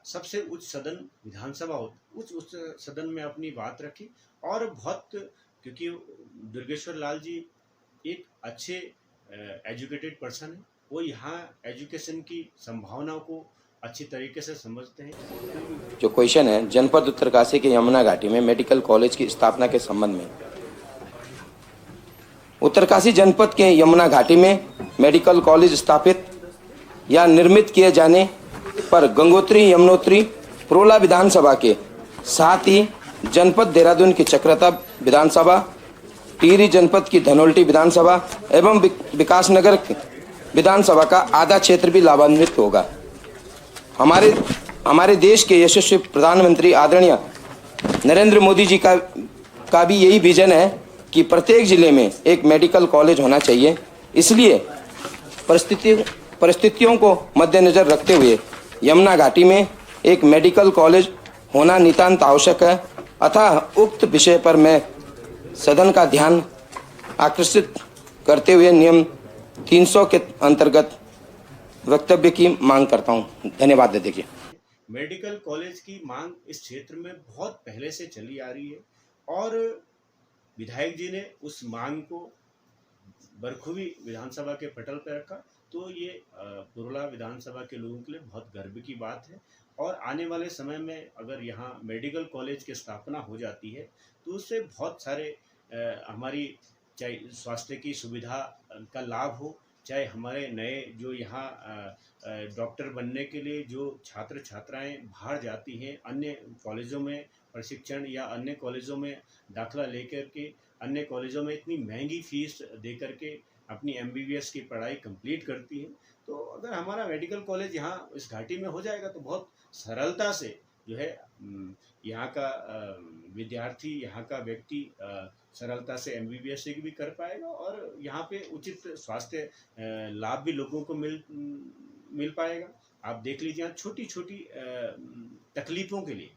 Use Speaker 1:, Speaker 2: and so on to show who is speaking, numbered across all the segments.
Speaker 1: सबसे उच्च सदन विधानसभा होती, उच्च सदन में अपनी बात रखी। और बहुत, क्योंकि दुर्गेश्वर लाल जी एक अच्छे एजुकेटेड पर्सन है, वो यहाँ एजुकेशन की संभावनाओं को अच्छी तरीके से समझते हैं।
Speaker 2: जो क्वेश्चन है जनपद उत्तरकाशी के यमुना घाटी में मेडिकल कॉलेज की स्थापना के संबंध में, उत्तरकाशी जनपद के यमुना घाटी में मेडिकल कॉलेज स्थापित या निर्मित किए जाने पर गंगोत्री यमुनोत्री प्रोला विधानसभा के साथ ही जनपद देहरादून की चक्रता विधानसभा, टिहरी जनपद की धनोल्टी विधानसभा एवं विकासनगर विधानसभा का आधा क्षेत्र भी लाभान्वित होगा। हमारे देश के यशस्वी प्रधानमंत्री आदरणीय नरेंद्र मोदी जी का भी यही विजन है कि प्रत्येक जिले में एक मेडिकल कॉलेज होना चाहिए। इसलिए परिस्थितियों को मद्देनजर रखते हुए यमुना घाटी में एक मेडिकल कॉलेज होना नितांत आवश्यक है। अतः उक्त विषय पर मैं सदन का ध्यान आकर्षित करते हुए नियम 300 के अंतर्गत वक्तव्य की मांग करता हूं। धन्यवाद। देखिए,
Speaker 1: मेडिकल कॉलेज की मांग इस क्षेत्र में बहुत पहले से चली आ रही है और विधायक जी ने उस मांग को बरखूबी विधानसभा के पटल पर रखा। तो ये पुरला विधानसभा के लोगों के लिए बहुत गर्व की बात है। और आने वाले समय में अगर यहाँ मेडिकल कॉलेज की स्थापना हो जाती है तो उससे बहुत सारे हमारी, चाहे स्वास्थ्य की सुविधा का लाभ हो, चाहे हमारे नए जो यहाँ डॉक्टर बनने के लिए जो छात्र छात्राएं बाहर जाती हैं अन्य कॉलेजों में प्रशिक्षण या अन्य कॉलेजों में दाखिला लेकर के, अन्य कॉलेजों में इतनी महंगी फीस दे करके अपनी एमबीबीएस की पढ़ाई कंप्लीट करती है। तो अगर हमारा मेडिकल कॉलेज यहाँ इस घाटी में हो जाएगा तो बहुत सरलता से जो है यहाँ का विद्यार्थी, यहाँ का व्यक्ति सरलता से एमबीबीएस से भी कर पाएगा और यहाँ पे उचित स्वास्थ्य लाभ भी लोगों को मिल पाएगा। आप देख लीजिए, यहाँ छोटी छोटी तकलीफ़ों के लिए,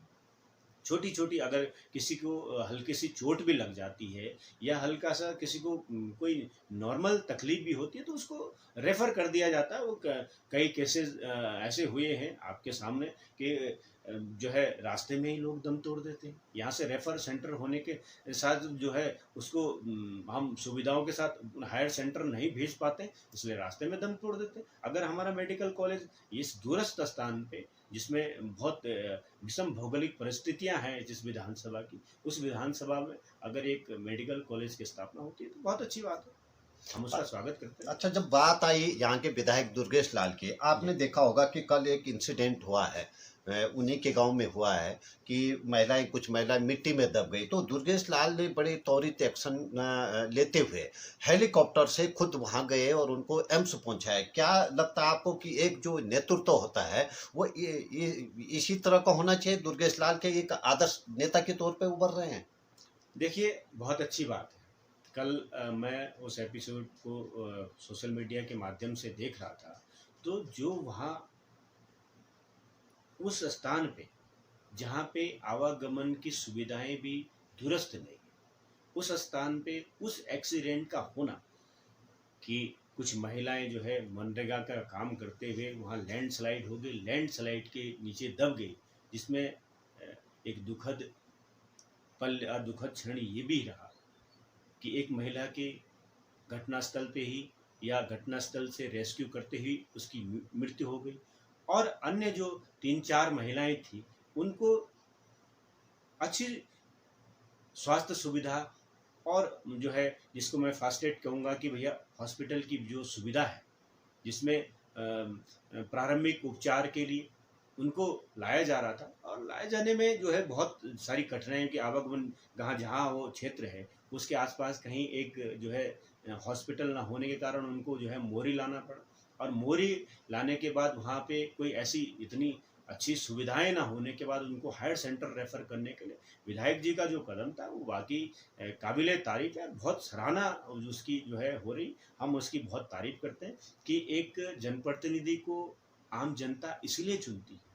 Speaker 1: छोटी छोटी, अगर किसी को हल्की सी चोट भी लग जाती है या हल्का सा किसी को कोई नॉर्मल तकलीफ भी होती है तो उसको रेफ़र कर दिया जाता है। वो कई केसेस ऐसे हुए हैं आपके सामने कि जो है रास्ते में ही लोग दम तोड़ देते हैं। यहाँ से रेफ़र सेंटर होने के साथ जो है उसको हम सुविधाओं के साथ हायर सेंटर नहीं भेज पाते, इसलिए रास्ते में दम तोड़ देते हैं। अगर हमारा मेडिकल कॉलेज इस दूरस्थ स्थान पे, जिसमें बहुत विषम भौगोलिक परिस्थितियां हैं जिस विधानसभा की, उस विधानसभा में अगर एक मेडिकल कॉलेज की स्थापना होती है तो बहुत अच्छी बात है, हम उसका स्वागत करते हैं।
Speaker 3: अच्छा, जब बात आई यहाँ के विधायक दुर्गेश लाल की, आपने देखा होगा कि कल एक इंसिडेंट हुआ है, उन्हीं के गांव में हुआ है कि कुछ महिलाएं मिट्टी में दब गई। तो दुर्गेश लाल ने बड़े त्वरित एक्शन लेते हुए हेलीकॉप्टर से खुद वहां गए और उनको एम्स पहुंचाया। क्या लगता है आपको कि एक जो नेतृत्व होता है वो इसी तरह का होना चाहिए? दुर्गेश लाल के एक आदर्श नेता के तौर पर उभर रहे हैं।
Speaker 1: देखिए, बहुत अच्छी बात है। कल मैं उस एपिसोड को सोशल मीडिया के माध्यम से देख रहा था, तो जो वहाँ उस स्थान पे जहाँ पे आवागमन की सुविधाएं भी दुरुस्त नहीं, उस स्थान पे उस एक्सीडेंट का होना कि कुछ महिलाएं जो है मनरेगा का काम करते हुए वहाँ लैंडस्लाइड हो गई, लैंडस्लाइड के नीचे दब गई, जिसमें एक दुखद पल और दुखद क्षण ये भी रहा कि एक महिला के घटनास्थल पे ही या घटनास्थल से रेस्क्यू करते ही उसकी मृत्यु हो गई और अन्य जो 3-4 महिलाएं थी उनको अच्छी स्वास्थ्य सुविधा और जो है जिसको मैं फास्ट एड कहूँगा कि भैया हॉस्पिटल की जो सुविधा है जिसमें प्रारंभिक उपचार के लिए उनको लाया जा रहा था और लाए जाने में जो है बहुत सारी कठिनाइयों की आवागमन जहाँ वो क्षेत्र है उसके आसपास कहीं एक जो है हॉस्पिटल ना होने के कारण उनको जो है मोरी लाना पड़ा और मोरी लाने के बाद वहाँ पे कोई ऐसी इतनी अच्छी सुविधाएं ना होने के बाद उनको हायर सेंटर रेफ़र करने के लिए विधायक जी का जो कदम था वो वाकई काबिले तारीफ है। बहुत सराहना उसकी जो है हो रही, हम उसकी बहुत तारीफ करते हैं कि एक जनप्रतिनिधि को आम जनता इसलिए चुनती है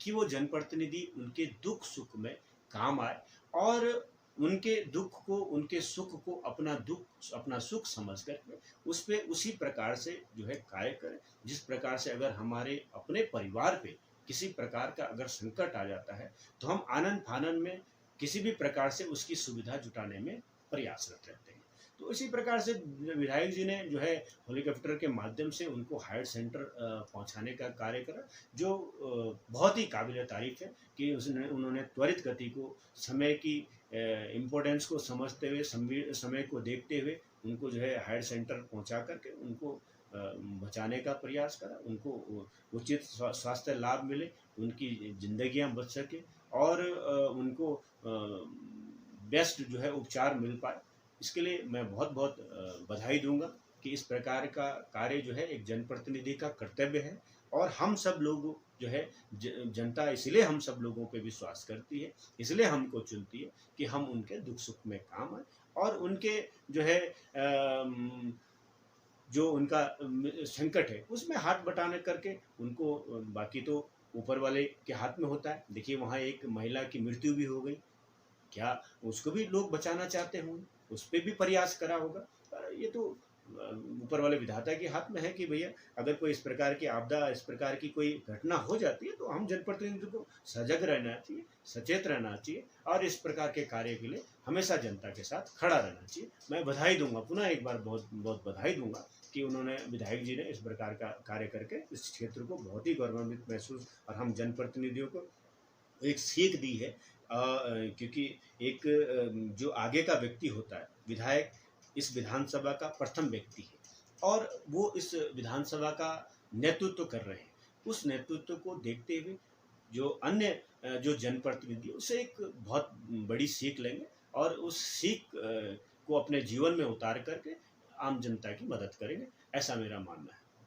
Speaker 1: कि वो जनप्रतिनिधि उनके दुख सुख में काम आए और उनके दुख को उनके सुख को अपना सुख समझ करके उस पे उसी प्रकार से जो है कार्य करें जिस प्रकार से अगर हमारे अपने परिवार पे किसी प्रकार का अगर संकट आ जाता है तो हम आनन फानन में किसी भी प्रकार से उसकी सुविधा जुटाने में प्रयासरत रहते हैं। तो इसी प्रकार से विधायक जी ने जो है हेलीकॉप्टर के माध्यम से उनको हायर सेंटर पहुंचाने का कार्य करा, जो बहुत ही काबिल तारीफ है कि उन्होंने त्वरित गति को, समय की इम्पोर्टेंस को समझते हुए, समय को देखते हुए उनको जो है हायर सेंटर पहुंचा करके उनको बचाने का प्रयास करा, उनको उचित स्वास्थ्य लाभ मिले, उनकी जिंदगियां बच सके और उनको बेस्ट जो है उपचार मिल पाए। इसके लिए मैं बहुत बहुत बधाई दूंगा कि इस प्रकार का कार्य जो है एक जनप्रतिनिधि का कर्तव्य है और हम सब लोग जो है जनता इसलिए हम सब लोगों पे विश्वास करती है, इसलिए हमको चुनती है कि हम उनके दुख सुख में काम आए और उनके जो है जो उनका संकट है उसमें हाथ बटाने करके उनको, बाकी तो ऊपर वाले के हाथ में होता है। देखिए वहाँ एक महिला की मृत्यु भी हो गई, क्या उसको भी लोग बचाना चाहते होंगे, उस पर भी प्रयास करा होगा। ये तो ऊपर वाले विधाता के हाथ में है कि भैया अगर कोई इस प्रकार की आपदा, इस प्रकार की कोई घटना हो जाती है तो हम जनप्रतिनिधि को सजग रहना चाहिए, सचेत रहना चाहिए और इस प्रकार के कार्य के लिए हमेशा जनता के साथ खड़ा रहना चाहिए। मैं बधाई दूंगा, पुनः एक बार बहुत बहुत बधाई दूंगा कि उन्होंने, विधायक जी ने इस प्रकार का कार्य करके इस क्षेत्र को बहुत ही गौरवान्वित महसूस और हम जनप्रतिनिधियों को एक सीख दी है। क्योंकि एक जो आगे का व्यक्ति होता है, विधायक इस विधानसभा का प्रथम व्यक्ति है और वो इस विधानसभा का नेतृत्व कर रहे हैं। उस नेतृत्व को देखते हुए जो अन्य जो जनप्रतिनिधि उससे एक बहुत बड़ी सीख लेंगे और उस सीख को अपने जीवन में उतार करके आम जनता की मदद करेंगे, ऐसा मेरा मानना है।